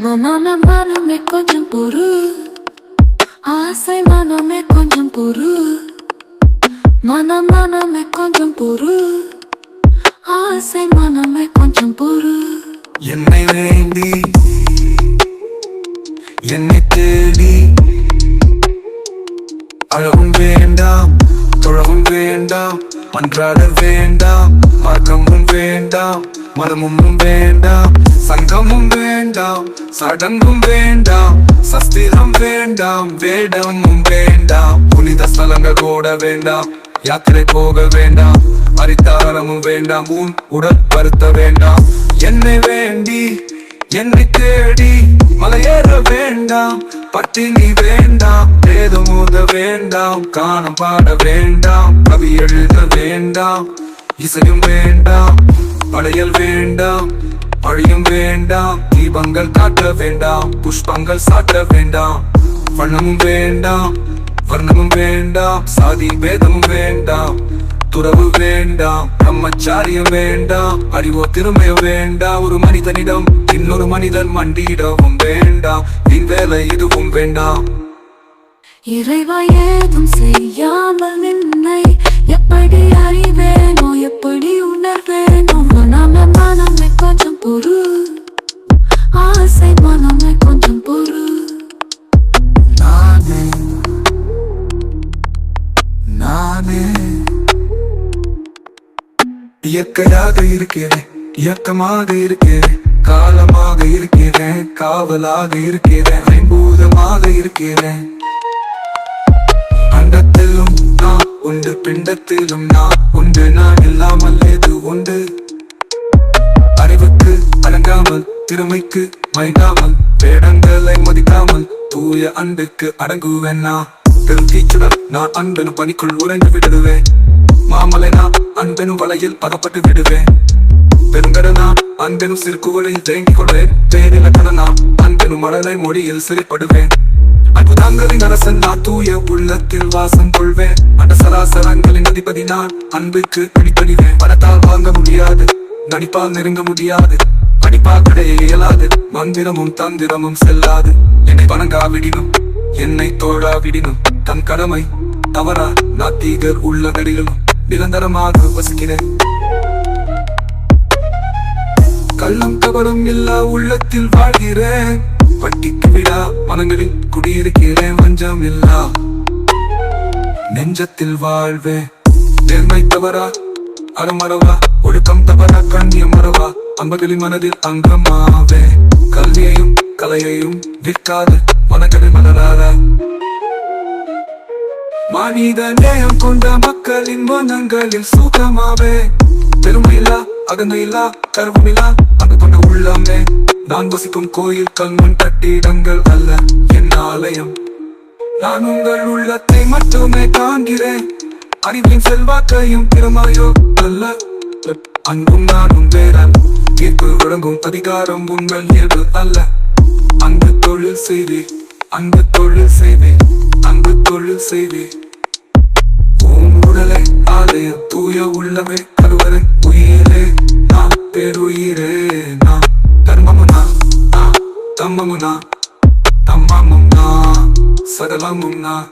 மனமே கொஞ்சம் பொறு, ஆசை மனமே கொஞ்சம் பொறு, மனமே கொஞ்சம் பொறு, ஆசை மனமே கொஞ்சம் பொறு. என்னை வேண்டி என்னை தேடி அழகும் வேண்டாம், தொழவும் வேண்டாம், மன்றாட வேண்டாம், மார்க்கமும் வேண்டாம், மதமும் வேண்டாம், சங்கமும் வேண்டாம், சடங்கும் வேண்டாம், சஸ்திரம் வேண்டாம், வேடமும் வேண்டாம், புனித ஸ்தலங்கள் ஓட வேண்டாம், யாத்திரை போக வேண்டாம், அரித்தாரமும் வேண்டாம், உன் உடல் வருத்த வேண்டாம். என்னை வேண்டி என்னை தேடி மலையேற வேண்டாம், பட்டினி வேண்டாம், வேதம் ஓத வேண்டாம், காணம் பாட வேண்டாம், கவி எழுத வேண்டாம், இசையும் வேண்டாம், படையல் வேண்டாம், பழியும் வேண்டாம், தீபங்கள் காட்ட வேண்டாம், புஷ்பங்கள் சாட்ட வேண்டாம், வண்ணமும் வேண்டாம், வர்ணமும் வேண்டாம், சாதி பேதமும் வேண்டாம், துறவு வேண்டாம், பிரம்மச்சாரியம் வேண்டாம், அறிவோ திறமையோ வேண்டாம், ஒரு மனிதனிடம் இன்னொரு மனிதன் மண்டியிடவும் வேண்டாம், என் வேலை இதுவும் வேண்டாம். இறைவா ஏதும் செய்யாமல் நின்னை எப்படி அறிவேனோ, எப்படி உணர்வேனோ. மனமே கொஞ்சம் பொறு, ஆசை மனமே கொஞ்சம் பொறு. நானே நானே இயற்கையாக இருக்கிறேன், இயக்கமாக இருக்கிறேன், காலமாக இருக்கிறேன், காவலாக இருக்கிறேன், ஐம்பூதமாக இருக்கிறேன். அண்டத்திலும் நான் உண்டு, பிண்டத்திலும் நான் உண்டு, நான் இல்லாமல் எது உண்டு. அறிவுக்கு அடங்காமல், திறமைக்கு மயங்காமல், வேடங்களை மதிக்காமல், தூய அன்புக்கு அடங்குவேன். நான் பெரும் தீச்சுடர், நான் அன்பெனும் பணிக்குள் உறைந்து விடுவேன். மாமலை நான் அன்பெனும் வலையில் பகப்பட்டு விடுவேன். பெருங்கடனா அன்பெனும் சிறு குவளையில் தேங்கிக் கொள்வேன். பேரிலக்கணனா அன்பெனும் மழலை மொழியில் சிறைப்படுவேன். அற்புதங்களின் அரசன் நான், தூய உள்ளத்தில் வாசம் கொள்வேன். அந்த சராசரங்களின் அதிபதி நான், அன்புக்கு பிடிப்பணிவேன். பணத்தால் வாங்க முடியாது, நடிப்பால் நெருங்க முடியாது, படிப்பால் கடைய இயலாது, மந்திரமும் தந்திரமும் செல்லாது. என்னை வணங்காவிடினும் என்னை தோழாவிடினும் தன் கடமை தவறா நாத்திகர் உள்ள நடிகளும் நிரந்தரமாக வசிக்கிறேன். கள்ளம் கபடம் இல்லா உள்ளத்தில் வாழ்கிறேன். பட்டிக்கு விழா மனங்களில் குடியிருக்கிறேன். வஞ்சம் இல்லா நெஞ்சத்தில் வாழ்வேன். நேர்மை தவறா அறமறவா, ஒழுக்கம் தவறா கண்ணியம் மறவா, அன்பகளின் மனதில் அங்கமாவே. கல்வியையும் கலையையும் விற்காது மனங்களில் மலராத மனித நேயம் கொண்ட மக்களின் மனங்களில் சுகமாவே. பெருமையில்லா அகந்தையில்லா கருவமில்லா அங்கு கொண்ட உள்ளமே. நான் வசிக்கும் கோயில் கண்மண் கட்டிடங்கள் அல்ல என் ஆலயம். நான் உங்கள் உள்ளத்தை மட்டுமே காண்கிறேன். அறிவின் செல்வாக்கையும் திறமையோ அல்ல. அன்பும் நானும் வேற, தீர்ப்பு வழங்கும் அதிகாரம் உங்கள் இயல்பு அல்ல. அன்பு தொழில் செய்வே, அன்பு தொழில் செய்வே, அன்பு தொழில் செய்வே. உன் உடலை ஆலய தூய உள்ளமே கருவறை உயிரே. நான் பேருயிரே, நான் தர்மமுனா, நான் தம்மமுனா, தம்மமும் நான் சகலமும் நான்.